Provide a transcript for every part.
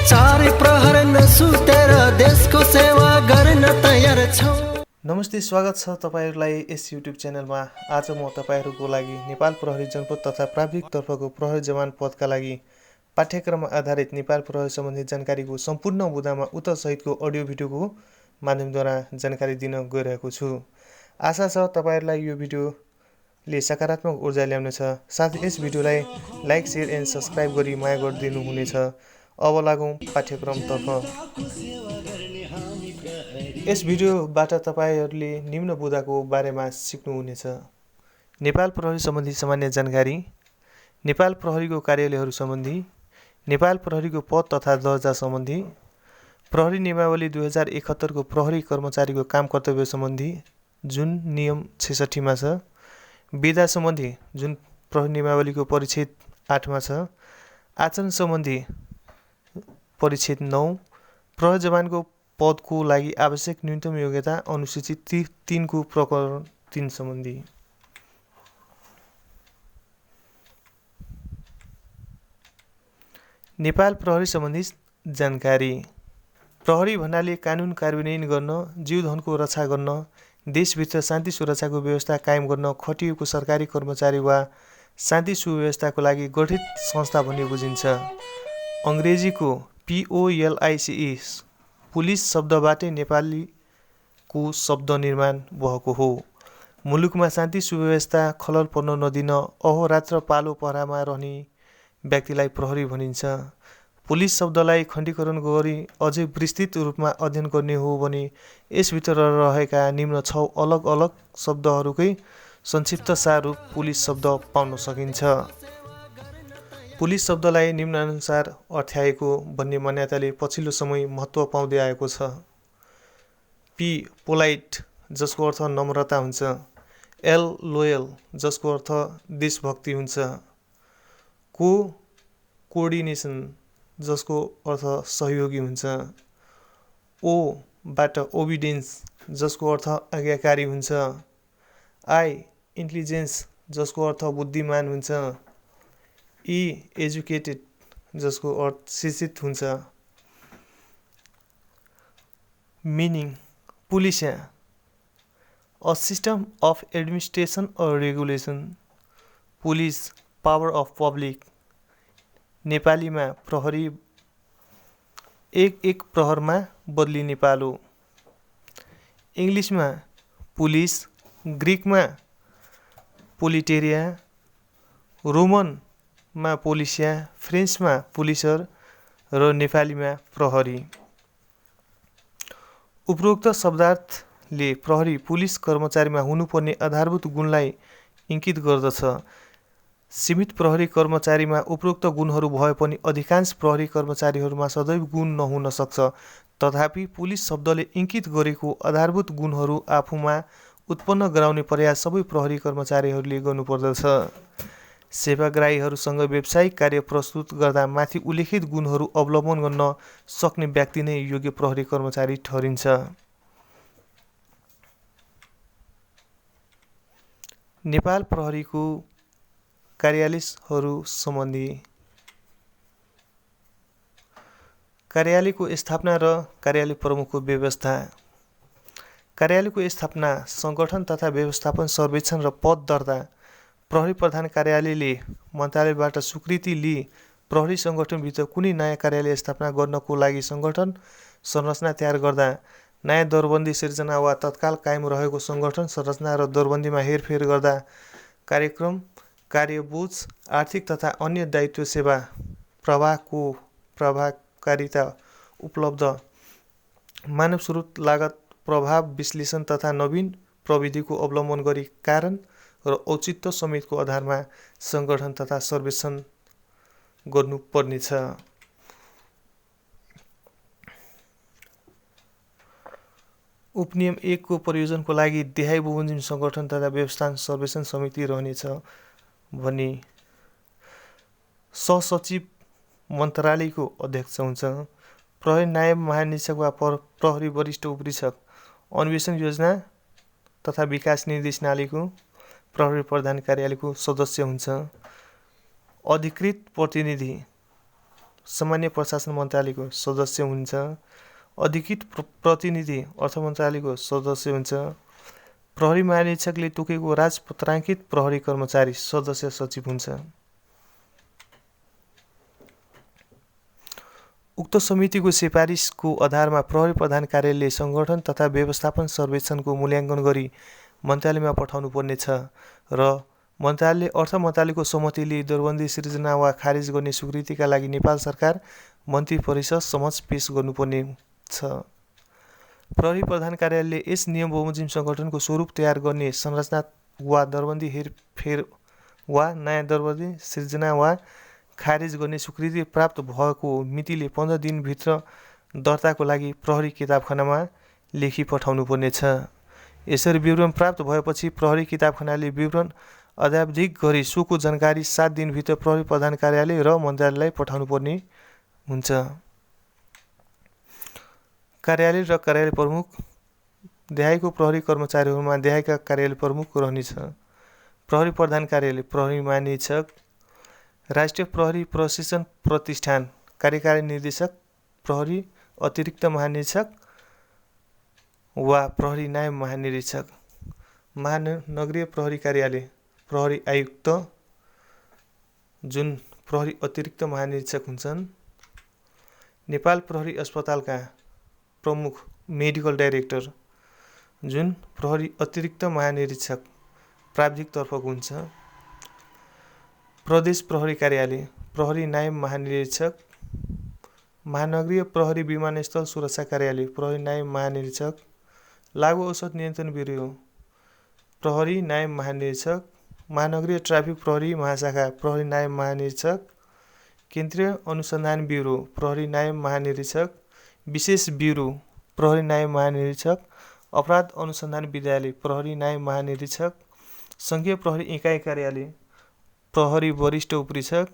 चारै प्रहर नसुतेर देशको सेवा गर्न तयार छौ। नमस्ते, स्वागत छ तपाईहरुलाई यस युट्युब च्यानलमा। आज म तपाईहरुको लागि नेपाल प्रहरी जनपद तथा प्राविधिक तर्फको प्रहरी जवान पदका लागि पाठ्यक्रममा आधारित नेपाल प्रहरी सम्बन्धी जानकारीको सम्पूर्ण मुद्दामा उत्तर सहितको अडियो भिडियोको माध्यमद्वारा जानकारी दिन गइरहेको छु। आशा छ तपाईहरुलाई यो भिडियोले सकारात्मक ऊर्जा ल्याउनेछ। साथै यस भिडियोलाई लाइक, शेयर एन्ड सब्स्क्राइब गरी माया गरिदिनु हुनेछ। अब लागौं पाठ्यक्रमतर्फ। यस भिडियोबाट तपाईहरुले निम्न बुदाको बारेमा सिक्नुहुनेछ। नेपाल प्रहरी सम्बन्धी सामान्य जानकारी, नेपाल प्रहरीको कार्यालयहरू सम्बन्धी, नेपाल प्रहरीको पद तथा दर्जा सम्बन्धी, प्रहरी नियमावली 2071 को प्रहरी कर्मचारीको काम कर्तव्य सम्बन्धी जुन नियम 66 मा छ, विधा सम्बन्धी जुन प्रहरी नियमावलीको परिच्छेद 8 मा छ, आचरण सम्बन्धी परिच्छेद 9, प्रहरी जवानको पदको लागि आवश्यक न्यूनतम योग्यता अनुसूची 3 को प्रकरण 3 सम्बन्धी। नेपाल प्रहरी सम्बन्धी जानकारी। प्रहरी भन्नाले कानुन कार्यान्वयन गर्न, जीवधनको रक्षा गर्न, देशभित्र शान्ति सुरक्षाको व्यवस्था कायम गर्न खटिएको सरकारी कर्मचारी वा शान्ति सुव्यवस्थाको लागि गठित संस्था भन्ने बुझिन्छ। अंग्रेजीको POLICE पुलिस शब्दबाटै नेपालीको शब्द निर्माण भएको हो। मुलुकमा शान्ति सुव्यवस्था खलल पर्न नदिन अहोरात्र पालो पहरामा रहने व्यक्तिलाई प्रहरी भनिन्छ। पुलिस शब्दलाई खण्डीकरण गरी अझै विस्तृत रूपमा अध्ययन गर्ने हो भने यसभित्र रहेका निम्न 6 अलग अलग शब्दहरूकै संक्षिप्त सार रूप पुलिस शब्द पाउन सकिन्छ। पुलिस शब्दलाई निम्नानुसार अर्थ्याएको भन्ने मान्यताले पछिल्लो समय महत्त्व पाउँदै आएको छ। P पोलाइट जसको अर्थ नम्रता हुन्छ, L लोयल जसको अर्थ देशभक्ति हुन्छ, कोअर्डिनेसन जसको अर्थ सहयोगी हुन्छ, O बाट ओबिडियन्स जसको अर्थ आज्ञाकारी हुन्छ, I इन्टेलिजेन्स जसको अर्थ बुद्धिमान हुन्छ, E एजुकेटेड जसको अर्थ शिक्षित हुन्छ। Meaning police a system of administration और regulation. Police power of public. नेपालीमा प्रहरी एक प्रहरमा बदलिने पालो। इङ्ग्लिसमा पुलिस, ग्रीकमा पोलिटेरिया, रोमनमा पोलिसिया, फ्रेन्चमा पुलिसर र नेपालीमा प्रहरी। उपरोक्त शब्दार्थले प्रहरी पुलिस कर्मचारीमा हुनुपर्ने आधारभूत गुणलाई इङ्गित गर्दछ। सीमित प्रहरी कर्मचारीमा उपरोक्त गुणहरू भए पनि अधिकांश प्रहरी कर्मचारीहरूमा सदैव गुण नहुन सक्छ। तथापि पुलिस शब्दले इङ्गित गरेको आधारभूत गुणहरू आफूमा उत्पन्न गराउने प्रयास सबै प्रहरी कर्मचारीहरूले गर्नुपर्दछ। सेवाग्राहीहरूसँग व्यावसायिक कार्य प्रस्तुत गर्दा माथि उल्लेखित गुणहरू अवलम्बन गर्न सक्ने व्यक्ति नै योग्य प्रहरी कर्मचारी ठहरिन्छ। नेपाल प्रहरीको कार्यालयहरू सम्बन्धी। कार्यालयको स्थापना र कार्यालय प्रमुखको व्यवस्था। कार्यालयको स्थापना, सङ्गठन तथा व्यवस्थापन सर्वेक्षण र पद दर्ता। प्रहरी प्रधान कार्यालयले मन्त्रालयबाट स्वीकृति लिई प्रहरी सङ्गठनभित्र कुनै नयाँ कार्यालय स्थापना गर्नको लागि सङ्गठन संरचना तयार गर्दा, नयाँ दरबन्दी सिर्जना वा तत्काल कायम रहेको सङ्गठन संरचना र दरबन्दीमा हेरफेर गर्दा, कार्यक्रम, कार्यबोझ, आर्थिक तथा अन्य दायित्व, सेवा प्रवाहको प्रभावकारिता, उपलब्ध मानव स्रोत, लागत प्रभाव विश्लेषण तथा नवीन प्रविधिको अवलम्बन गरी कारण र औचित्य समेतको आधारमा सङ्गठन तथा सर्वेक्षण गर्नुपर्नेछ। उपनियम 1 को प्रयोजनको लागि देहाय बमोजिम सङ्गठन तथा व्यवस्थापन सर्वेक्षण समिति रहनेछ भने सहसचिव मन्त्रालयको अध्यक्ष हुन्छ। प्रहरी नायब महानिरीक्षक वा प्रहरी वरिष्ठ उपरीक्षक अन्वेषण योजना तथा विकास निर्देशनालयको प्रहरी प्रधान कार्यालयको सदस्य हुन्छ। अधिकृत प्रतिनिधि सामान्य प्रशासन मन्त्रालयको सदस्य हुन्छ। अधिकृत प्रतिनिधि अर्थ मन्त्रालयको सदस्य हुन्छ। प्रहरी महानिरीक्षकले तोकेको राजपत्राङ्कित प्रहरी कर्मचारी सदस्य सचिव हुन्छ। उक्त समितिको सिफारिसको आधारमा प्रहरी प्रधान कार्यालयले सङ्गठन तथा व्यवस्थापन सर्वेक्षणको मूल्याङ्कन गरी मन्त्रालयमा पठाउनु पर्नेछ र मन्त्रालयले अर्थ मन्त्रालयको सहमतिले दरबन्दी सिर्जना वा खारेज गर्ने स्वीकृतिका लागि नेपाल सरकार मन्त्री परिषद समक्ष पेश गर्नुपर्ने छ। प्रहरी प्रधान कार्यालयले यस नियम बमोजिम सङ्गठनको स्वरूप तयार गर्ने संरचना वा दरबन्दी हेरफेर वा नयाँ दरबन्दी सिर्जना वा खारेज गर्ने स्वीकृति प्राप्त भएको मितिले 15 दिनभित्र दर्ताको लागि प्रहरी किताबखानामा लेखी पठाउनु पर्नेछ। यसरी विवरण प्राप्त भएपछि प्रहरी किताबखानाले विवरण अद्यावधिक गरी सोको जानकारी 7 दिनभित्र प्रहरी प्रधान कार्यालय र मन्त्रालयलाई पठाउनु पर्ने हुन्छ। कार्यालय र कार्यालय प्रमुख देहायको प्रहरी कर्मचारीहरूमा देहायका कार्यालय प्रमुख रहनेछ। प्रहरी प्रधान कार्यालय प्रहरी महानिरीक्षक, राष्ट्रिय प्रहरी प्रशिक्षण प्रतिष्ठान कार्यकारी निर्देशक, प्रहरी अतिरिक्त महानिरीक्षक वा प्रहरी नायब महानिरीक्षक, महानगरीय प्रहरी कार्यालय प्रहरी आयुक्त जुन प्रहरी अतिरिक्त महानिरीक्षक हुन्छन्, नेपाल प्रहरी अस्पतालका प्रमुख मेडिकल डाइरेक्टर जुन प्रहरी अतिरिक्त महानिरीक्षक प्राविधिक तर्फको हुन्छ, प्रदेश प्रहरी कार्यालय प्रहरी नायब महानिरीक्षक, महानगरीय प्रहरी विमानस्थल सुरक्षा कार्यालय प्रहरी नायब महानिरीक्षक, लागु औषध नियन्त्रण ब्युरो प्रहरी नायब महानिरीक्षक, महानगरीय ट्राफिक प्रहरी महाशाखा प्रहरी नायब महानिरीक्षक, केन्द्रीय अनुसन्धान ब्युरो प्रहरी नायब महानिरीक्षक, विशेष ब्युरो प्रहरी नायब महानिरीक्षक, अपराध अनुसन्धान विद्यालय प्रहरी नायब महानिरीक्षक, सङ्घीय प्रहरी इकाइ कार्यालय प्रहरी वरिष्ठ उपरीक्षक,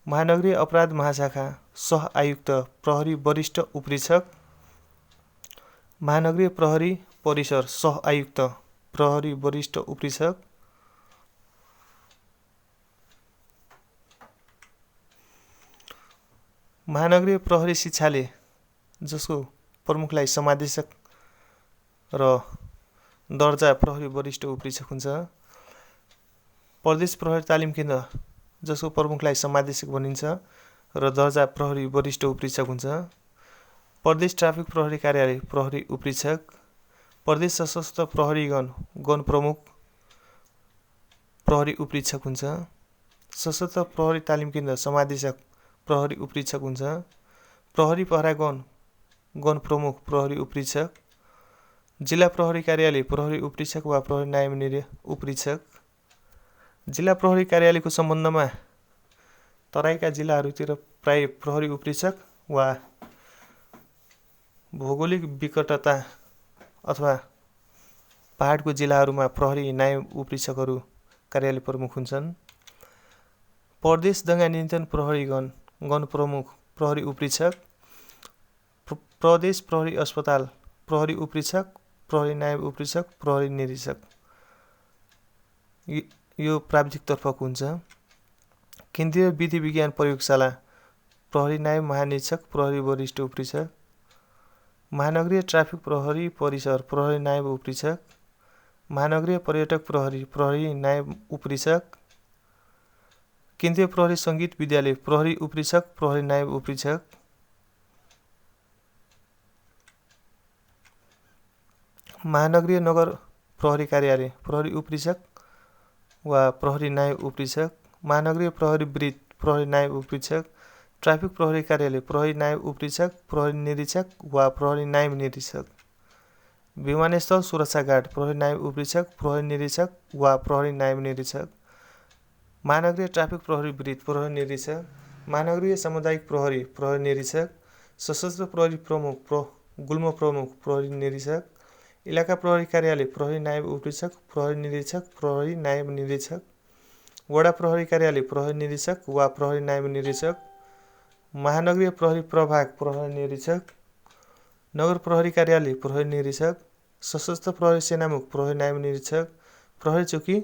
महानगरीय अपराध महाशाखा सह आयुक्त प्रहरी वरिष्ठ उपरीक्षक, महानगरीय प्रहरी परिसर सह आयुक्त प्रहरी वरिष्ठ उपरीक्षक, महानगरीय प्रहरी शिक्षालय जसको प्रमुखलाई समादेशक र दर्जा प्रहरी वरिष्ठ उपरीक्षक हुन्छ, प्रदेश प्रहरी तालिम केन्द्र जसको प्रमुखलाई समादेशक भनिन्छ र दर्जा प्रहरी वरिष्ठ उपरीक्षक हुन्छ, प्रदेश ट्राफिक प्रहरी कार्यालय प्रहरी उपरीक्षक, प्रदेश सशस्त्र प्रहरीगण गण प्रमुख प्रहरी उपरीक्षक हुन्छ, सशस्त्र प्रहरी तालिम केन्द्र समादेशक प्रहरी उपरीक्षक हुन्छ, प्रहरी पहरागण गण प्रमुख प्रहरी उपरीक्षक, जिल्ला प्रहरी कार्यालय प्रहरी उपरीक्षक वा प्रहरी नायब उपरीक्षक। जिल्ला प्रहरी कार्यालयको सम्बन्धमा तराईका जिल्लाहरूतिर प्राय प्रहरी उपरीक्षक वा भौगोलिक विकटता अथवा पहाडको जिल्लाहरूमा प्रहरी नायब उपरीक्षकहरू कार्यालय प्रमुख हुन्छन्। प्रदेश दङ्गा नियन्त्रण प्रहरीगण गण प्रमुख प्रहरी उपरीक्षक, प्रदेश प्रहरी अस्पताल प्रहरी उपरीक्षक, प्रहरी नायब उपरीक्षक, प्रहरी निरीक्षक यो प्राविधिक तर्फको हुन्छ। केन्द्रीय विधि विज्ञान प्रयोगशाला प्रहरी नायब महानिरीक्षक प्रहरी वरिष्ठ उपरीक्षक, महानगरीय ट्राफिक प्रहरी परिसर प्रहरी नायब उपरीक्षक, महानगरीय पर्यटक प्रहरी प्रहरी नायब उपरीक्षक, केन्द्रीय प्रहरी सङ्गीत विद्यालय प्रहरी उपरीक्षक प्रहरी नायब उपरीक्षक, महानगरीय नगर प्रहरी कार्यालय प्रहरी उपरीक्षक वा प्रहरी नायब उपरीक्षक, महानगरीय प्रहरी वृत्त प्रहरी नायब उपरीक्षक, ट्राफिक प्रहरी कार्यालय प्रहरी नायब उपरीक्षक प्रहरी निरीक्षक वा प्रहरी नायब निरीक्षक, विमानस्थल सुरक्षा गार्ड प्रहरी नायब उपरीक्षक प्रहरी निरीक्षक वा प्रहरी नायब निरीक्षक, महानगरीय ट्राफिक प्रहरी वृत्त प्रहरी निरीक्षक, महानगरीय सामुदायिक प्रहरी प्रहरी निरीक्षक, सशस्त्र प्रहरी प्रमुख गुल्म प्रमुख प्रहरी निरीक्षक, इलाका प्रहरी कार्यालय प्रहरी नायब उपरीक्षक प्रहरी निरीक्षक प्रहरी नायब निरीक्षक, वडा प्रहरी कार्यालय प्रहरी निरीक्षक वा प्रहरी नायब निरीक्षक, महानगरीय प्रहरी प्रभाग प्रहरी निरीक्षक, नगर प्रहरी कार्यालय प्रहरी निरीक्षक, सशस्त्र प्रहरी सेनामुख प्रहरी नायब निरीक्षक, प्रहरी चौकी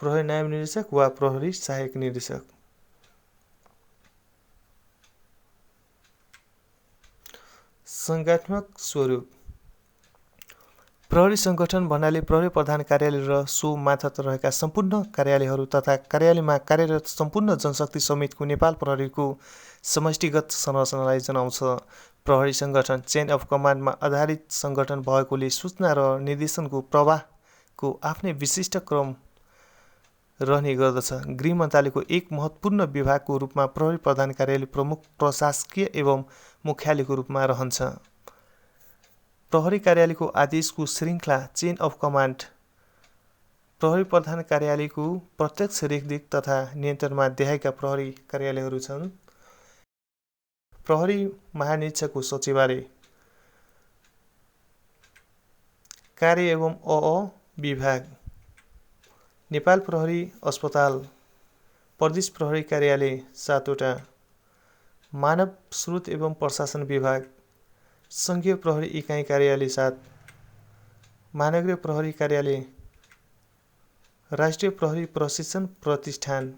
प्रहरी नायब निरीक्षक वा प्रहरी सहायक निरीक्षक। सङ्गठनात्मक स्वरूप। प्रहरी सङ्गठन भन्नाले प्रहरी प्रधान कार्यालय र सो मार्फत रहेका सम्पूर्ण कार्यालयहरू तथा कार्यालयमा कार्यरत सम्पूर्ण जनशक्ति समेतको नेपाल प्रहरीको समष्टिगत संरचनालाई जनाउँछ। प्रहरी सङ्गठन चेन अफ कमान्डमा आधारित सङ्गठन भएकोले सूचना र निर्देशनको प्रवाहको आफ्नै विशिष्ट क्रम रहने गर्दछ। गृह मन्त्रालयको एक महत्त्वपूर्ण विभागको रूपमा प्रहरी प्रधान कार्यालय प्रमुख प्रशासकीय एवं मुख्यालयको रूपमा रहन्छ। प्रहरी कार्यालयको आदेशको श्रृङ्खला चेन अफ कमान्ड प्रहरी प्रधान कार्यालयको प्रत्यक्ष रेखदेख तथा नियन्त्रणमा देखाएका प्रहरी कार्यालयहरू छन्। प्रहरी महानिरीक्षकको सचिवालय, कार्य एवं विभाग, नेपाल प्रहरी अस्पताल, प्रदेश प्रहरी कार्यालय 7 वटा, मानव स्रोत एवं प्रशासन विभाग, सङ्घीय प्रहरी इकाइ कार्यालय 7, महानगरीय प्रहरी कार्यालय, राष्ट्रिय प्रहरी प्रशिक्षण प्रतिष्ठान,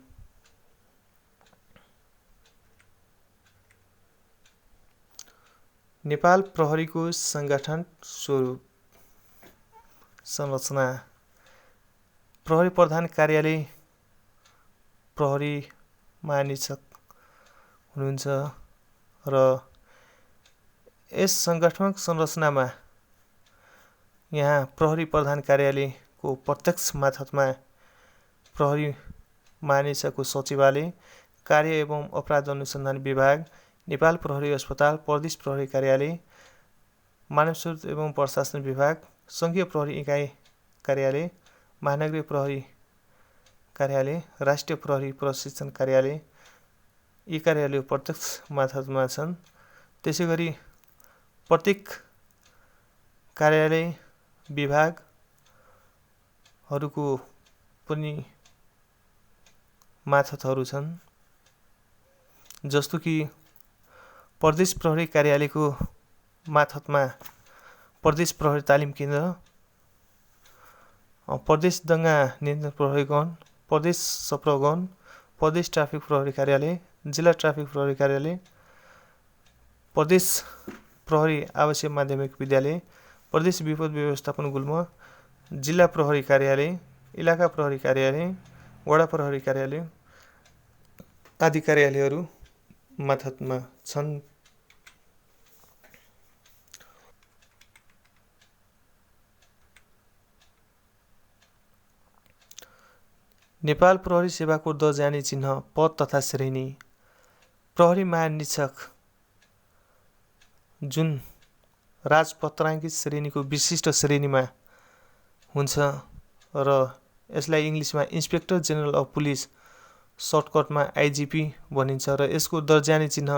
नेपाल प्रहरीको सङ्गठन स्वरूप संरचना। प्रहरी प्रधान कार्यालय प्रहरी महानिरीक्षक हुनुहुन्छ र यस सङ्गठनात्मक संरचनामा यहाँ प्रहरी प्रधान कार्यालयको प्रत्यक्ष मार्फतमा प्रहरी महानिरीक्षकको सचिवालय, कार्य एवं अपराध अनुसन्धान विभाग, नेपाल प्रहरी अस्पताल, प्रदेश प्रहरी कार्यालय, मानव स्रोत एवं प्रशासन विभाग, सङ्घीय प्रहरी इकाइ कार्यालय, महानगरीय प्रहरी कार्यालय, राष्ट्रिय प्रहरी प्रशिक्षण कार्यालय यी कार्यालय प्रत्यक्ष मार्फतमा छन्। त्यसैगरी प्रत्येक कार्यालय विभागहरूको पनि मार्फतहरू छन्। जस्तो कि प्रदेश प्रहरी कार्यालयको मार्फतमा प्रदेश प्रहरी तालिम केन्द्र, प्रदेश दङ्गा नियन्त्रण प्रहरी गण, प्रदेश सप्र गण, प्रदेश ट्राफिक प्रहरी कार्यालय, जिल्ला ट्राफिक प्रहरी कार्यालय, प्रदेश प्रहरी आवासीय माध्यमिक विद्यालय, प्रदेश विपद व्यवस्थापन गुल्म, जिल्ला प्रहरी कार्यालय, इलाका प्रहरी कार्यालय, वडा प्रहरी कार्यालय आदि कार्यालयहरू मार्फतमा छन्। नेपाल प्रहरी सेवाको दर्जा अनि चिह्न, पद तथा श्रेणी। प्रहरी महानिरीक्षक जुन राजपत्राङ्कित श्रेणीको विशिष्ट श्रेणीमा हुन्छ र यसलाई इङ्ग्लिसमा इन्सपेक्टर जेनरल अफ पुलिस सर्टकटमा आइजिपी भनिन्छ र यसको दर्जा अनि चिह्न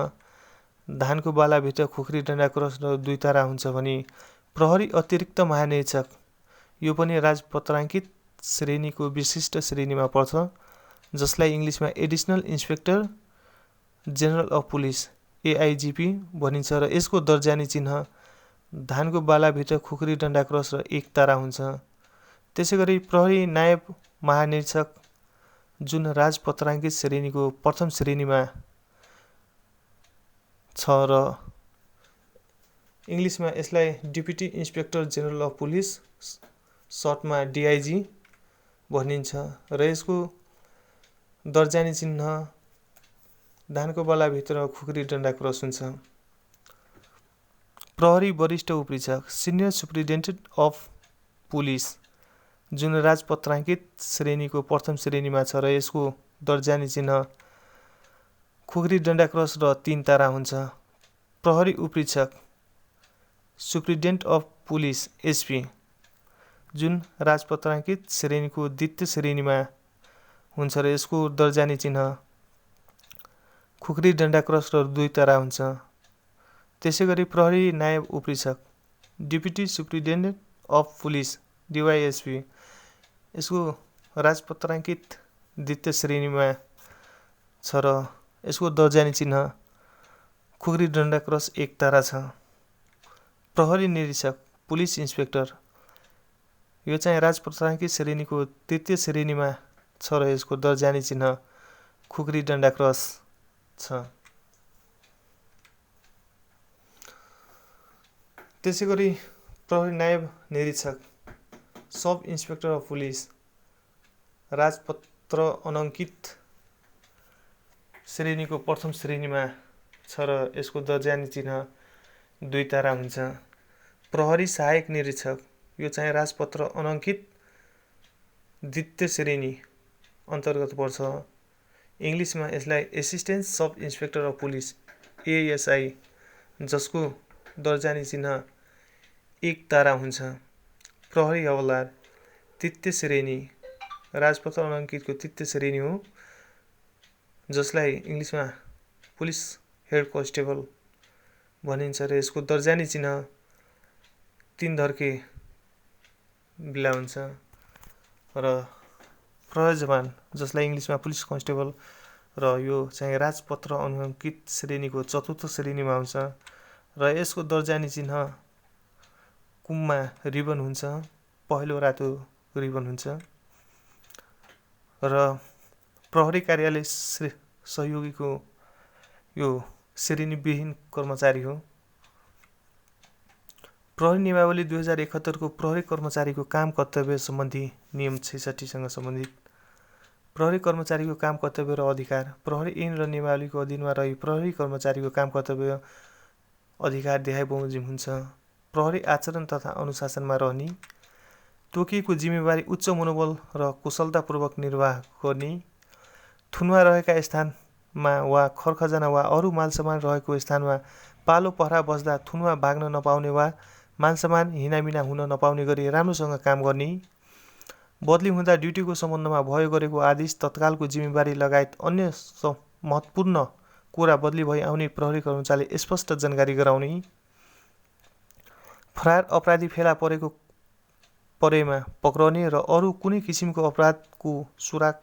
धानको बालाभित्र खुख्री डन्डा क्रस र 2 तारा हुन्छ भने प्रहरी अतिरिक्त महानिरीक्षक यो पनि राजपत्राङ्कित श्रेणीको विशिष्ट श्रेणीमा पर्छ, जसलाई इङ्ग्लिसमा additional inspector general of police AIGP भनिन्छ र यसको दर्जा अनि चिह्न धानको बालाभित्र खुख्री डन्डा क्रस र 1 तारा हुन्छ। त्यसैगरी प्रहरी नायब महानिरीक्षक जुन राजपत्राङ्कित श्रेणीको प्रथम श्रेणीमा छ र इङ्ग्लिसमा यसलाई deputy inspector general of police सर्टमा डिआइजी भनिन्छ र यसको दर्जा अनि चिह्न धानको बालाभित्र खुख्री डन्डा क्रस हुन्छ। प्रहरी वरिष्ठ उपरीक्षक सिनियर सुप्रिन्टेन्डेन्ट अफ पुलिस जुन राजपत्राङ्कित श्रेणीको प्रथम श्रेणीमा छ र यसको दर्जा अनि चिह्न खुख्री डन्डा क्रस र 3 तारा हुन्छ। प्रहरी उपरीक्षक सुप्रिन्टेन्डेन्ट अफ पुलिस एसपी जुन राजपत्राङ्कित श्रेणीको द्वितीय श्रेणीमा हुन्छ र यसको दर्जा अनि चिह्न खुख्री डन्डा क्रस र 2 तारा हुन्छ। त्यसैगरी प्रहरी नायब उपरीक्षक डेपुटी सुप्रिन्टेन्डेन्ट अफ पुलिस डिवाइएसपी यसको राजपत्राङ्कित द्वितीय श्रेणीमा छ र यसको दर्जा अनि चिह्न खुख्री डन्डा क्रस 1 तारा छ। प्रहरी निरीक्षक पुलिस इन्सपेक्टर यो चाहिँ राजपत्राङ्कित श्रेणीको तृतीय श्रेणीमा छ र यसको दर्जा अनि चिह्न खुख्री डन्डा क्रस छ। त्यसै गरी प्रहरी नायब निरीक्षक सब इन्सपेक्टर अफ पुलिस राजपत्र अनङ्कित श्रेणीको प्रथम श्रेणीमा छ र यसको दर्जानी चिन्ह 2 तारा हुन्छ। प्रहरी सहायक निरीक्षक यो चाहिँ राजपत्र अनङ्कित द्वितीय श्रेणी अन्तर्गत पर्छ। इङ्ग्लिसमा यसलाई assistant sub inspector of police ASI जसको दर्जानी चिन्ह 1 तारा हुन्छ। प्रहरी हवलदार तृतीय श्रेणी राजपत्र अनङ्कितको तृतीय श्रेणी हो जसलाई इङ्ग्लिसमा पुलिस हेड कन्स्टेबल भनिन्छ र यसको दर्जानी चिन्ह 3 धर्के बिला हुन्छ। र प्रहरी जवान जसलाई इङ्ग्लिसमा पुलिस कन्स्टेबल र यो चाहिँ राजपत्र अनङ्कित श्रेणीको चतुर्थ श्रेणीमा हुन्छ र यसको दर्जानी चिन्ह कुममा रिबन हुन्छ, पहेँलो रातो रिबन हुन्छ। र प्रहरी कार्यालय सहयोगीको यो श्रेणीविहीन कर्मचारी हो। प्रहरी नियमावली 2071 को प्रहरी कर्मचारीको काम कर्तव्य सम्बन्धी नियम 66 सँग सम्बन्धित। प्रहरी कर्मचारीको काम कर्तव्य र अधिकार प्रहरी ऐन र नियमावलीको अधीनमा रही प्रहरी कर्मचारीको काम कर्तव्य अधिकार देखाइ बमोजिम हुन्छ। प्रहरी आचरण तथा अनुशासनमा रहने, तोकिएको जिम्मेवारी उच्च मनोबल र कुशलतापूर्वक निर्वाह गर्ने, थुनमा रहेका स्थानमा वा खरखजाना वा अरू मालसामान रहेको स्थानमा पालो पहरा बस्दा थुनमा भाग्न नपाउने वा मालसामान हिनामिना हुन नपाउने गरी राम्रोसँग काम गर्ने, बदली हुँदा ड्युटीको सम्बन्धमा भयो गरेको आदेश तत्कालको जिम्मेवारी लगायत अन्य महत्त्वपूर्ण कुरा बदली भई आउने प्रहरी कर्मचारीले स्पष्ट जानकारी गराउने, फरार अपराधी फेला परेमा पक्राउने र अरू कुनै किसिमको अपराधको सुराग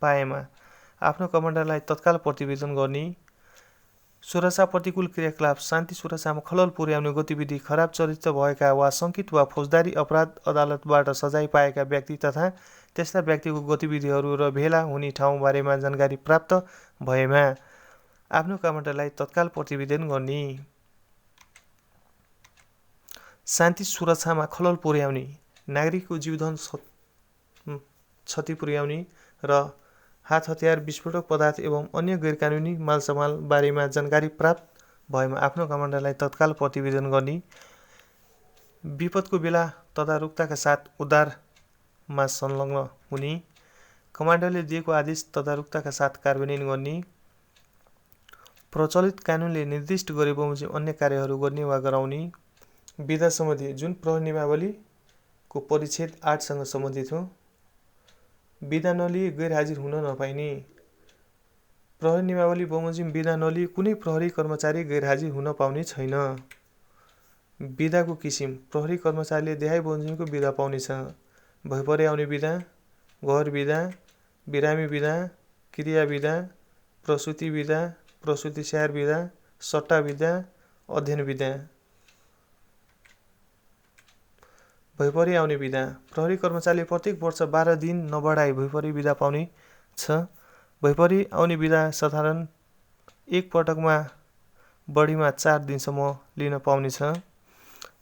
पाएमा आफ्नो कमान्डरलाई तत्काल प्रतिवेदन गर्ने, सुरक्षा प्रतिकूल क्रियाकलाप, शान्ति सुरक्षामा खलल पुर्याउने गतिविधि, खराब चरित्र भएका वा शङ्कित वा फौजदारी अपराध अदालतबाट सजाय पाएका व्यक्ति तथा त्यस्ता व्यक्तिको गतिविधिहरू र भेला हुने ठाउँ बारेमा जानकारी प्राप्त भएमा आफ्नो कमान्डरलाई तत्काल प्रतिवेदन गर्ने, शान्ति सुरक्षामा खलल पुर्याउने, नागरिकको जीवधन क्षति पुर्याउने र हात हतियार, विस्फोटक पदार्थ एवं अन्य गैरकानुनी मालसामान बारेमा जानकारी प्राप्त भएमा आफ्नो कमान्डरलाई तत्काल प्रतिवेदन गर्ने, विपदको बेला तदारुकताका साथ उद्धारमा संलग्न हुने, कमान्डरले दिएको आदेश तदारुकताका साथ कार्यान्वयन गर्ने, प्रचलित कानुनले निर्दिष्ट गरे बमोजिम अन्य कार्यहरू गर्ने वा गराउने। विधा सम्बन्धी जुन प्रहरी नियमावलीको परिच्छेद 8 सँग सम्बन्धित हो। विधा नलिई गैरहाजिर हुन नपाइने। प्रहरी नियमावली बमोजिम विधा नलिई कुनै प्रहरी कर्मचारी गैरहाजिर हुन पाउने छैन। विधाको किसिम प्रहरी कर्मचारीले देहाइ बमोजिमको विधा पाउनेछ। भइपरि आउने विधा, घर विधा, बिरामी विधा, क्रिया विधा, प्रसुति विधा, प्रसुति स्याहार विधा, सट्टा विधा, अध्ययन विधा। भइपरि आउने विधा प्रहरी कर्मचारीले प्रत्येक वर्ष 12 दिन नबढाई भइपरि विधा पाउने छ। भइपरि आउने विधा साधारण एक पटकमा बढीमा 4 दिनसम्म लिन पाउने छ।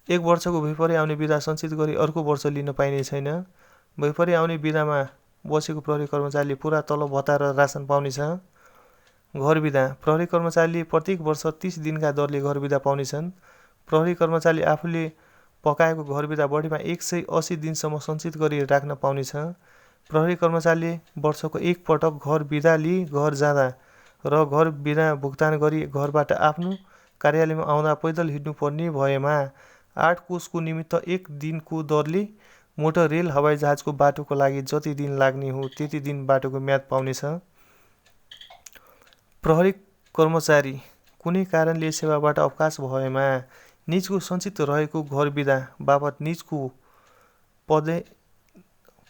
एक वर्षको भइपरि आउने विधा सञ्चित गरी अर्को वर्ष लिन पाइने छैन। भइपरि आउने विधामा बसेको प्रहरी कर्मचारीले पूरा तलब भत्ता र रासन पाउने छ। घर विधा प्रहरी कर्मचारीले प्रत्येक वर्ष 30 दिनका दरले घर विधा पाउनेछन्। प्रहरी कर्मचारीले आफूले पकाएको घर विधा बढीमा 180 दिनसम्म सञ्चित गरी राख्न पाउनेछ। प्रहरी कर्मचारीले वर्षको एक पटक घर विधा लिई घर जाँदा र घर विधा भुक्तान गरी घरबाट आफ्नो कार्यालयमा आउँदा पैदल हिँड्नुपर्ने भएमा 8 कोसको निमित्त 1 दिनको दरले मोटर रेल हवाईजहाजको बाटोको लागि जति दिन लाग्ने हो त्यति दिन बाटोको म्याद पाउनेछ। प्रहरी कर्मचारी कुनै कारणले सेवाबाट अवकाश भएमा निजको सञ्चित रहेको घर विधा बापत निजको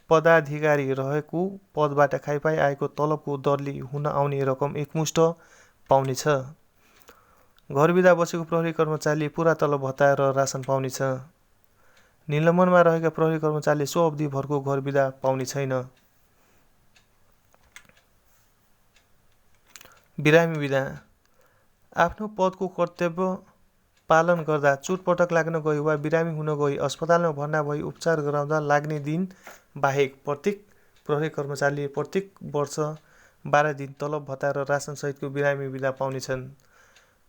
पदाधिकारी रहेको पदबाट खाइपाई आएको तलबको दरले हुन आउने रकम एकमुष्ट पाउनेछ। घर विधा बसेको प्रहरी कर्मचारीले पूरा तलब भत्ता र रासन पाउनेछ। निलम्बनमा रहेका प्रहरी कर्मचारीले सो अवधि भरको घर विधा पाउने छैन। बिरामी विधा आफ्नो पदको कर्तव्य पालन गर्दा, चोटपटक लाग्न गई वा बिरामी हुन गई, अस्पतालमा भर्ना भई उपचार गराउँदा लाग्ने दिन बाहेक प्रत्येक प्रहरी कर्मचारीले प्रत्येक वर्ष 12 दिन तलब भत्ता र राशनसहितको बिरामी बिदा पाउनेछन्।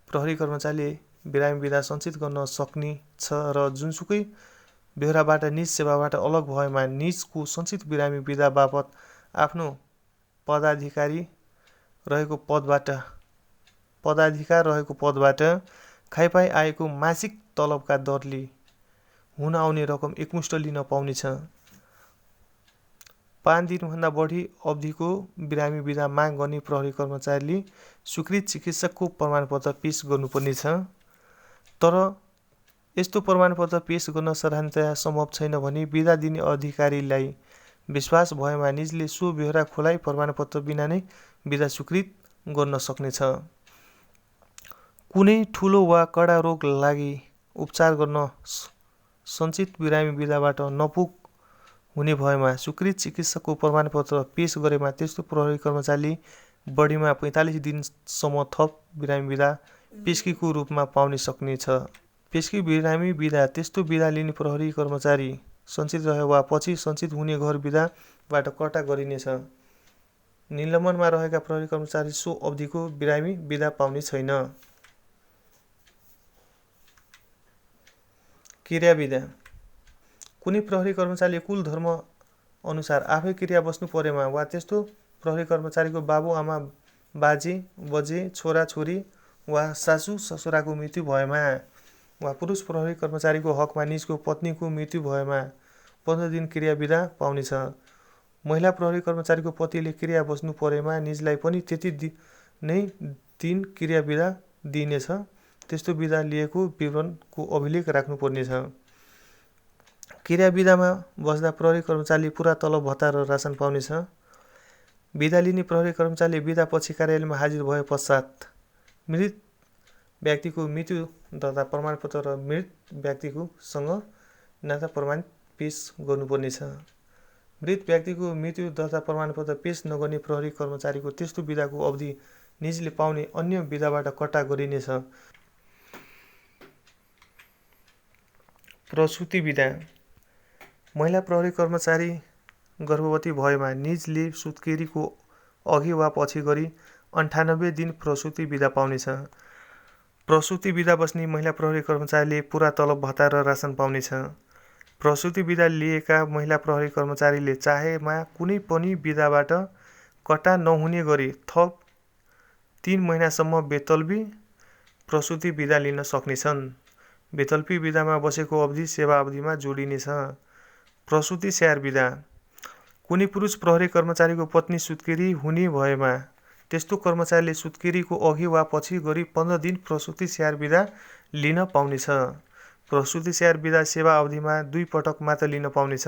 प्रहरी कर्मचारीले बिरामी बिदा सञ्चित गर्न सक्ने छ र जुनसुकै बेहोराबाट निज सेवाबाट अलग भएमा निजको सञ्चित बिरामी बिदा बापत आफ्नो पदाधिकार रहेको पदबाट खाइपाई आएको मासिक तलबका दरले हुन आउने रकम एकमुष्ट लिन पाउनेछ। 5 दिनभन्दा बढी अवधिको बिरामी बिदा माग गर्ने प्रहरी कर्मचारीले स्वीकृत चिकित्सकको प्रमाणपत्र पेश गर्नुपर्नेछ। तर यस्तो प्रमाणपत्र पेश गर्न साधारणतया सम्भव छैन भने बिदा दिने अधिकारीलाई विश्वास भएमा निजले सो बेहोरा खोलाइ प्रमाणपत्र बिना नै बिदा स्वीकृत गर्न सक्नेछ। कुनै ठुलो वा कडा रोग लागि उपचार गर्न सञ्चित बिरामी बिदाबाट नपुग हुने भएमा स्वीकृत चिकित्सकको प्रमाणपत्र पेश गरेमा त्यस्तो प्रहरी कर्मचारीले बढीमा 45 दिनसम्म थप बिरामी बिदा पेस्कीको रूपमा पाउन सक्नेछ। पेस्की बिरामी बिदा त्यस्तो बिदा लिने प्रहरी कर्मचारी सञ्चित रहे वा पछि सञ्चित हुने घर बिदाबाट कट्टा गरिनेछ। निलम्बनमा रहेका प्रहरी कर्मचारी सो अवधिको बिरामी बिदा पाउने छैन। क्रिया बिदा। कुनै प्रहरी कर्मचारीले कुल धर्म अनुसार आफै क्रिया बस्नु परेमा वा त्यस्तो प्रहरी कर्मचारीको बाबु आमा बाजे बजे छोरा छोरी वा सासू ससुराको मृत्यु भएमा वा पुरुष प्रहरी कर्मचारीको हकमा निजको पत्नीको मृत्यु भएमा 15 दिन क्रिया बिदा पाउनेछ। महिला प्रहरी कर्मचारीको पतिले क्रिया बस्नु परेमा निजलाई पनि त्यति नै दिन क्रिया बिदा दिइनेछ। त्यस्तो बिदा लिएको विवरणको अभिलेख राख्नुपर्नेछ। क्रिया बिदामा बस्दा प्रहरी कर्मचारीले पुरा तलब भत्ता र राशन पाउनेछ। बिदा लिने प्रहरी कर्मचारीले बिदा पछि कार्यालयमा हाजिर भए पश्चात मृत व्यक्तिको मृत्यु दर्ता प्रमाणपत्र र मृत व्यक्तिको सँग नाता प्रमाण पेश गर्नुपर्नेछ। मृत व्यक्तिको मृत्यु दर्ता प्रमाणपत्र पेश नगर्ने प्रहरी कर्मचारीको त्यस्तो बिदाको अवधि निजले पाउने अन्य बिदाबाट कट्टा गरिनेछ। प्रसुति बिदा। महिला प्रहरी कर्मचारी गर्भवती भएमा निजले सुत्केरीको अघि वा पछि गरी 98 दिन प्रसुति बिदा पाउनेछ। प्रसुति बिदा बस्ने महिला प्रहरी कर्मचारीले पुरा तलब भत्ता र राशन पाउनेछ। प्रसुति बिदा लिएका महिला प्रहरी कर्मचारीले चाहेमा कुनै पनि बिदाबाट कट्टा नहुने गरी थप 3 महिनासम्म बेतलबी प्रसुति बिदा लिन सक्नेछन्। बेतलबी बिदामा बसेको अवधि सेवा अवधिमा जोडिनेछ। प्रसुति स्याहार बिदा। कुनै पुरुष प्रहरी कर्मचारीको पत्नी सुत्केरी हुने भएमा त्यस्तो कर्मचारीले सुत्केरीको अघि वा पछि गरी 15 दिन प्रसुति स्याहार बिदा लिन पाउनेछ। प्रसुति स्याहार बिदा सेवा अवधिमा 2 पटक मात्र लिन पाउनेछ।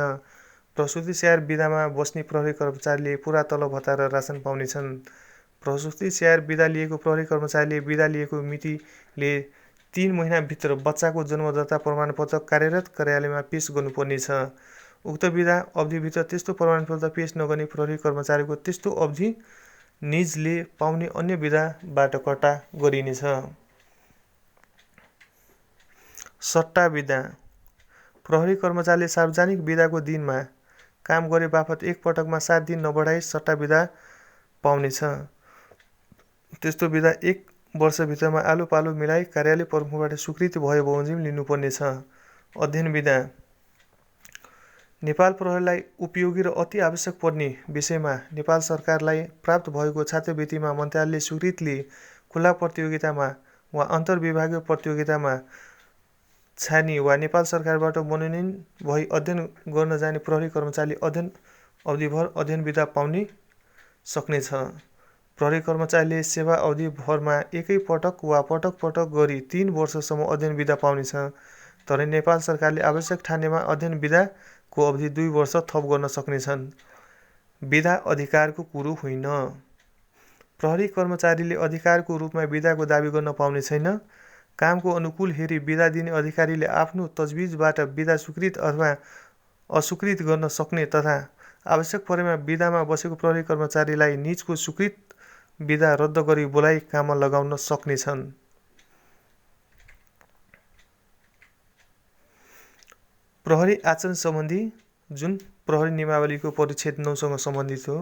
प्रसुति स्याहार बिदामा बस्ने प्रहरी कर्मचारीले पुरा तलब भत्ता र राशन पाउनेछन्। प्रसुति स्याहार बिदा लिएको प्रहरी कर्मचारीले बिदा लिएको मितिले 3 महिनाभित्र बच्चाको जन्मदर्ता प्रमाणपत्र कार्यरत कार्यालयमा पेश गर्नुपर्नेछ। उक्त बिदा अवधिभित्र त्यस्तो प्रमाणपत्र पेश नगर्ने प्रहरी कर्मचारीको त्यस्तो अवधि निजले पाउने अन्य बिदाबाट कट्टा गरिनेछ। सट्टा बिदा। प्रहरी कर्मचारीले सार्वजनिक बिदाको दिनमा काम गरे बापत एक पटकमा 7 दिन नबढाई सट्टा बिदा पाउनेछ। त्यस्तो बिदा 1 वर्षभित्रमा आलो पालो मिलाई कार्यालय प्रमुखबाट स्वीकृति भए बमोजिम लिनुपर्नेछ। अध्ययन बिदा। नेपाल प्रहरीलाई उपयोगी र अति आवश्यक पर्ने विषयमा नेपाल सरकारलाई प्राप्त भएको छात्रवृत्तिमा मन्त्रालयले स्वीकृति लिए खुला प्रतियोगितामा वा अन्तर्विभागीय प्रतियोगितामा छानी वा नेपाल सरकारबाट मनोनयन भई अध्ययन गर्न जाने प्रहरी कर्मचारीले अध्ययन अवधिभर अध्ययन बिदा पाउन सक्नेछ। प्रहरी कर्मचारीले सेवा अवधिभरमा एकै पटक वा पटक पटक गरी 3 वर्षसम्म अध्ययन बिदा पाउनेछ। तर नेपाल सरकारले आवश्यक ठानेमा अध्ययन बिदाको अवधि 2 वर्ष थप गर्न सक्नेछन्। बिदा अधिकारको कुरो होइन। प्रहरी कर्मचारीले अधिकारको रूपमा बिदाको दाबी गर्न पाउने छैन। कामको अनुकूल हेरी बिदा दिने अधिकारीले आफ्नो तजविजबाट बिदा स्वीकृत अथवा अस्वीकृत गर्न सक्ने तथा आवश्यक परेमा बिदामा बसेको प्रहरी कर्मचारीलाई निजको स्वीकृत बिदा रद्द गरी बोलाई काममा लगाउन सक्नेछन्। प्रहरी आचरण सम्बन्धी जुन प्रहरी नियमावलीको परिच्छेद 9 सँग सम्बन्धित हो।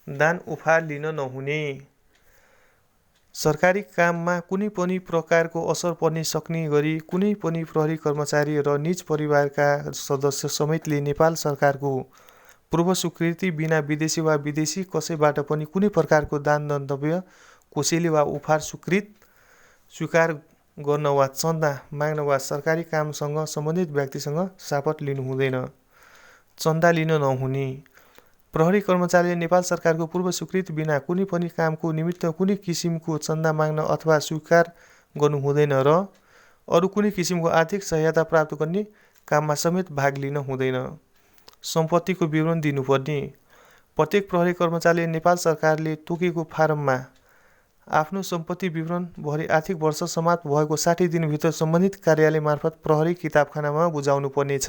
दान उपहार लिन नहुने। सरकारी काममा कुनै पनि प्रकारको असर पर्न सक्ने गरी कुनै पनि प्रहरी कर्मचारी र निज परिवारका सदस्य समेतले नेपाल सरकारको पूर्व स्वीकृति बिना विदेशी वा विदेशी कसैबाट पनि कुनै प्रकारको दान दन्तव्य कोसेली वा उपहार स्वीकार गर्न वा चन्दा माग्न वा सरकारी कामसँग सम्बन्धित व्यक्तिसँग सापट लिनु हुँदैन। चन्दा लिन नहुने। प्रहरी कर्मचारीले नेपाल सरकारको पूर्व स्वीकृति बिना कुनै पनि कामको निमित्त कुनै किसिमको चन्दा माग्न अथवा स्वीकार गर्नु हुँदैन र अरू कुनै किसिमको आर्थिक सहायता प्राप्त गर्ने काममा समेत भाग लिन हुँदैन। सम्पत्तिको विवरण दिनुपर्ने। प्रत्येक प्रहरी कर्मचारीले नेपाल सरकारले तोकेको फारममा आफ्नो सम्पत्ति विवरण भरि आर्थिक वर्ष समाप्त भएको 60 दिनभित्र सम्बन्धित कार्यालय मार्फत प्रहरी किताबखानामा बुझाउनु पर्नेछ।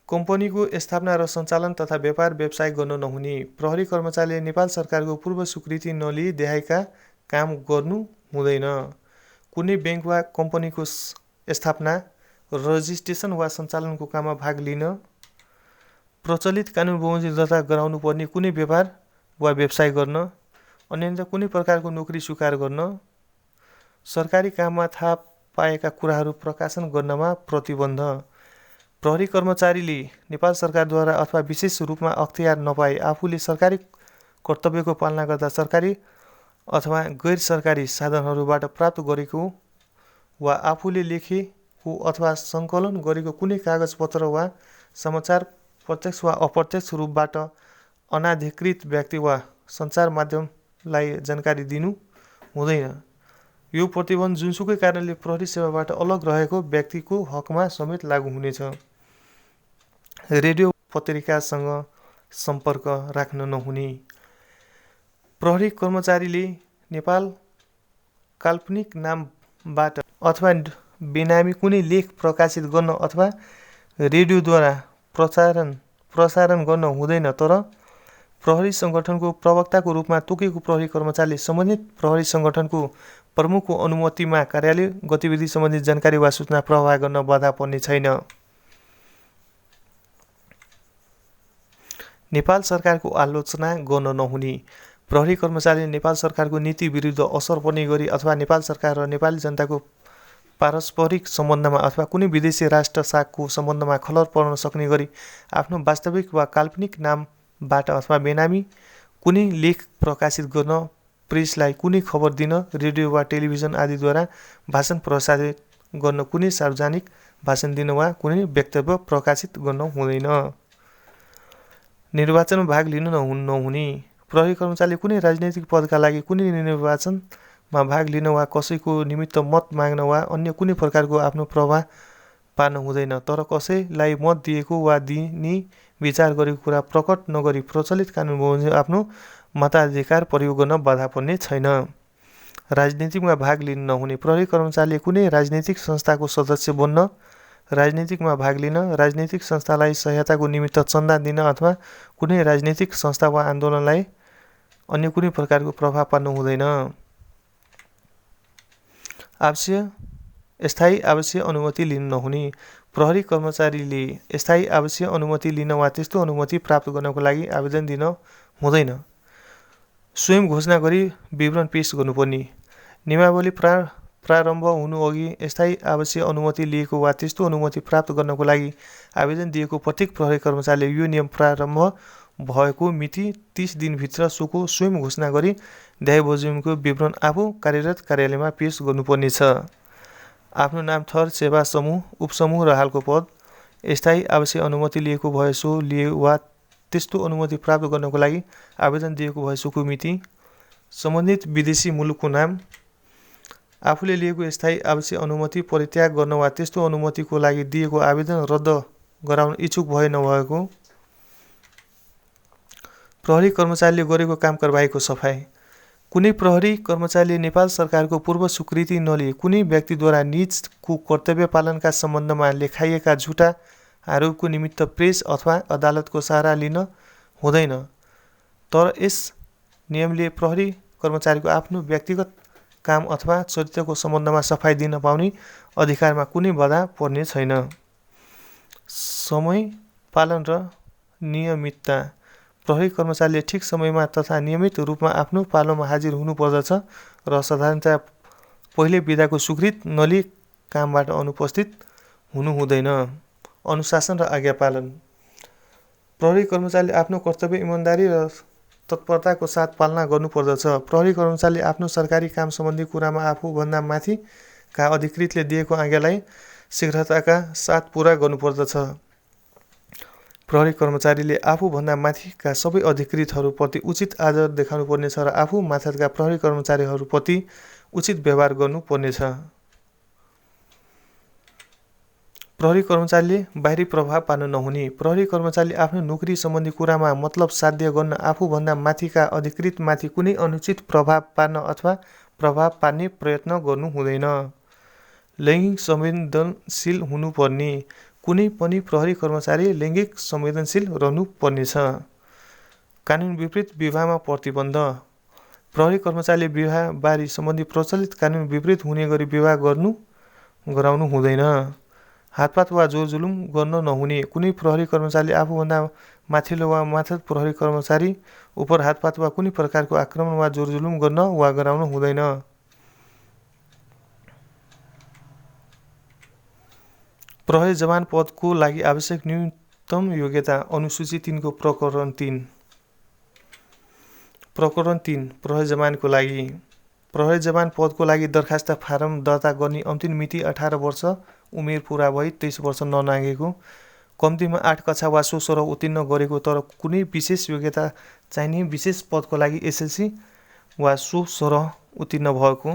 कम्पनीको स्थापना र सञ्चालन तथा व्यापार व्यवसाय गर्न नहुने। प्रहरी कर्मचारीले नेपाल सरकारको पूर्व स्वीकृति नलिई देहायका काम गर्नु हुँदैन। कुनै ब्याङ्क वा कम्पनीको स्थापना, रजिस्ट्रेसन वा सञ्चालनको काममा भाग लिन, प्रचलित कानुन बमोजिम दर्ता गराउनु पर्ने कुनै व्यापार वा व्यवसाय गर्न, अन्यथा कुनै प्रकारको नोकरी स्वीकार गर्न, सरकारी काममा थाहा पाएका कुराहरू प्रकाशन गर्नमा प्रतिबन्ध। प्रहरी कर्मचारीले नेपाल सरकारद्वारा अथवा विशेष रूपमा अख्तियार नपाए आफूले सरकारी कर्तव्यको पालना गर्दा सरकारी अथवा गैर सरकारी साधनहरूबाट प्राप्त गरेको वा आफूले लेखेको अथवा सङ्कलन गरेको कुनै कागजपत्र वा समाचार प्रत्यक्ष वा अप्रत्यक्ष रूपबाट अनाधिकृत व्यक्ति वा सञ्चार माध्यमलाई जानकारी दिनु हुँदैन। यो प्रतिबन्ध जुनसुकै कारणले प्रहरी सेवाबाट अलग रहेको व्यक्तिको हकमा समेत लागू हुनेछ। रेडियो पत्रिकासँग सम्पर्क राख्न नहुने। प्रहरी कर्मचारीले नेपाल काल्पनिक नामबाट अथवा बेनामी कुनै लेख प्रकाशित गर्न अथवा रेडियोद्वारा प्रसारण गर्न हुँदैन। तर प्रहरी सङ्गठनको प्रवक्ताको रूपमा तोकेको प्रहरी कर्मचारीले सम्बन्धित प्रहरी सङ्गठनको प्रमुखको अनुमतिमा कार्यालय गतिविधि सम्बन्धी जानकारी वा सूचना प्रवाह गर्न बाधा पर्ने छैन। नेपाल सरकारको आलोचना गर्न नहुने। प्रहरी कर्मचारीले नेपाल सरकारको नीति विरुद्ध असर पर्ने गरी अथवा नेपाल सरकार र नेपाली जनताको पारस्परिक सम्बन्धमा अथवा कुनै विदेशी राष्ट्र साथको सम्बन्धमा खलल पर्न सक्ने गरी आफ्नो वास्तविक वा काल्पनिक नामबाट अथवा बेनामी कुनै लेख प्रकाशित गर्न, प्रेसलाई कुनै खबर दिन, रेडियो वा टेलिभिजन आदिद्वारा भाषण प्रसारित गर्न, कुनै सार्वजनिक भाषण दिन वा कुनै वक्तव्य प्रकाशित गर्न हुँदैन। निर्वाचनमा भाग लिन नहुने। प्रहरी कर्मचारीले कुनै राजनैतिक पदका लागि कुनै निर्वाचनमा भाग लिन वा कसैको निमित्त मत माग्न वा अन्य कुनै प्रकारको आफ्नो प्रभाव पार्न हुँदैन। तर कसैलाई मत दिएको वा दिने विचार गरेको कुरा प्रकट नगरी प्रचलित कानुन बमोजिम आफ्नो मताधिकार प्रयोग गर्न बाधा पर्ने छैन। राजनीतिमा भाग लिन नहुने। प्रहरी कर्मचारीले कुनै राजनीतिक संस्थाको सदस्य बन्न, राजनीतिमा भाग लिन, राजनीतिक संस्थालाई सहायताको निमित्त चन्दा दिन अथवा कुनै राजनीतिक संस्था वा आन्दोलनलाई अन्य कुनै प्रकारको प्रभाव पार्न हुँदैन। स्थायी आवासीय अनुमति लिन नहुने। प्रहरी कर्मचारीले स्थायी आवासीय अनुमति लिन वा त्यस्तो अनुमति प्राप्त गर्नको लागि आवेदन दिन हुँदैन। स्वयं घोषणा गरी विवरण पेश गर्नुपर्ने। नियमावली प्रारम्भ हुनुअघि स्थायी आवासीय अनुमति लिएको वा त्यस्तो अनुमति प्राप्त गर्नको लागि आवेदन दिएको प्रत्येक प्रहरी कर्मचारीले यो नियम प्रारम्भ भएको मिति 30 दिनभित्र सोको स्वयं घोषणा गरी देहाय बमोजिमको विवरण आफू कार्यरत कार्यालयमा पेश गर्नुपर्नेछ। आफ्नो नाम, थर, सेवा समूह, उपसमूह र हालको पद, स्थायी आवासीय अनुमति लिएको भए सो लिए वा त्यस्तो अनुमति प्राप्त गर्नको लागि आवेदन दिएको भए सोको मिति, सम्बन्धित विदेशी मुलुकको नाम, आफूले लिएको स्थायी आवासीय अनुमति परित्याग गर्न वा त्यस्तो अनुमतिको लागि दिएको आवेदन रद्द गराउन इच्छुक भए नभएको, प्रहरी कर्मचारीले गरेको काम कारबाहीको सफाई। कुनै प्रहरी कर्मचारीले नेपाल सरकारको पूर्व स्वीकृति नलिई कुनै व्यक्तिद्वारा निजको कर्तव्य पालनका सम्बन्धमा लेखाइएका झुटा आरोपको निमित्त प्रेस अथवा अदालतको सहारा लिन हुँदैन। तर यस नियमले प्रहरी कर्मचारीको आफ्नो व्यक्तिगत काम अथवा चरित्रको सम्बन्धमा सफाई दिन पाउने अधिकारमा कुनै बाधा पर्ने छैन। समय पालन र नियमितता। प्रहरी कर्मचारीले ठिक समयमा तथा नियमित रूपमा आफ्नो पालोमा हाजिर हुनुपर्दछ र साधारणतया पहिले बिदाको स्वीकृत नलिई कामबाट अनुपस्थित हुनु हुँदैन। अनुशासन र आज्ञा पालन। प्रहरी कर्मचारीले आफ्नो कर्तव्य इमानदारी र तत्परताको साथ पालना गर्नुपर्दछ। प्रहरी कर्मचारीले आफ्नो सरकारी काम सम्बन्धी कुरामा आफूभन्दा माथिका अधिकृतले दिएको आज्ञालाई शीघ्रताका साथ पूरा गर्नुपर्दछ। प्रहरी कर्मचारीले आफूभन्दा माथिका सबै अधिकृतहरूप्रति उचित आदर देखाउनुपर्नेछ र आफू माथिका प्रहरी कर्मचारीहरूप्रति उचित व्यवहार गर्नुपर्नेछ। प्रहरी कर्मचारीले बाहिरी प्रभाव पार्न नहुने। प्रहरी कर्मचारीले आफ्नो नोकरी सम्बन्धी कुरामा मतलब साध्य गर्न आफूभन्दा माथिका अधिकृतमाथि कुनै अनुचित प्रभाव पार्न अथवा प्रभाव पार्ने प्रयत्न गर्नु हुँदैन। लैङ्गिक संवेदनशील हुनुपर्ने। कुनै पनि प्रहरी कर्मचारी लैङ्गिक संवेदनशील रहनुपर्नेछ। कानुन विपरीत विवाहमा प्रतिबन्ध। प्रहरी कर्मचारीले विवाह बारी सम्बन्धी प्रचलित कानुन विपरीत हुने गरी विवाह गराउनु हुँदैन। हातपात वा जोरजुलुम गर्न नहुने। कुनै प्रहरी कर्मचारीले आफूभन्दा माथिल्लो वा मातहत प्रहरी कर्मचारी उप हातपात वा कुनै प्रकारको आक्रमण वा जोरजुलुम गर्न वा गराउन हुँदैन। प्रहरी जवान पदको लागि आवश्यक न्यूनतम योग्यता। अनुसूची 3 को प्रकरण 3। प्रकरण 3 प्रहरी जवानको लागि। प्रहरी जवान पदको लागि दरखास्त फारम दर्ता गर्ने अन्तिम मिति 18 वर्ष उमेर पुरा भई 23 वर्ष ननागेको, कम्तीमा 8 कक्षा वा सो सरह उत्तीर्ण गरेको तर कुनै विशेष योग्यता चाहिने विशेष पदको लागि एसएलसी वा सो सरह उत्तीर्ण भएको,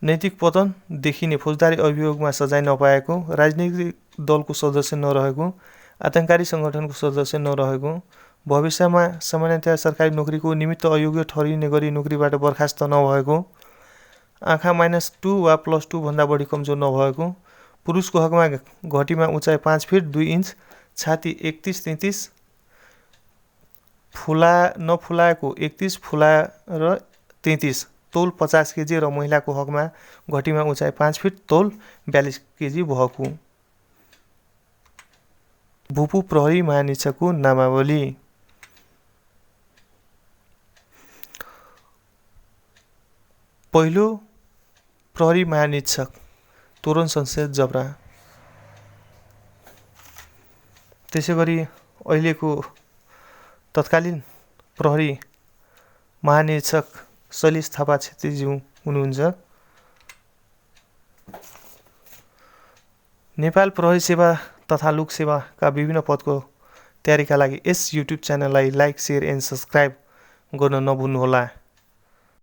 नैतिक पतन देखिने फौजदारी अभियोगमा सजाय नपाएको, राजनीतिक दलको सदस्य नरहेको, आतंककारी सङ्गठनको सदस्य नरहेको, भविष्यमा सामान्यतया सरकारी नोकरीको निमित्त अयोग्य ठहरिने गरी नोकरीबाट बर्खास्त नभएको, आँखा -2 वा +2 भन्दा बढी कमजोर नभएको, पुरुषको हकमा घटीमा उचाइ 5 फिट 2 इन्च, छाती 31-33 नफुलाएको 31 फुलाएर 33, तौल 50 केजी र महिलाको हकमा घटीमा उचाइ 5 फिट तौल 42 केजी भएको। भूपू प्रहरी महानिरीक्षकको नामावली। पहिलो प्रहरी महानिरीक्षक तोरण शमशेर जबरा। त्यसैगरी अहिलेको तत्कालीन प्रहरी महानिरीक्षक शैलेश थापा छेत्रीज्यू हुनुहुन्छ। नेपाल प्रहरी सेवा तथा लोक सेवाका विभिन्न पदको तयारीका लागि यस युट्युब च्यानललाई लाइक, सेयर एन्ड सब्सक्राइब गर्न नभुल्नुहोला।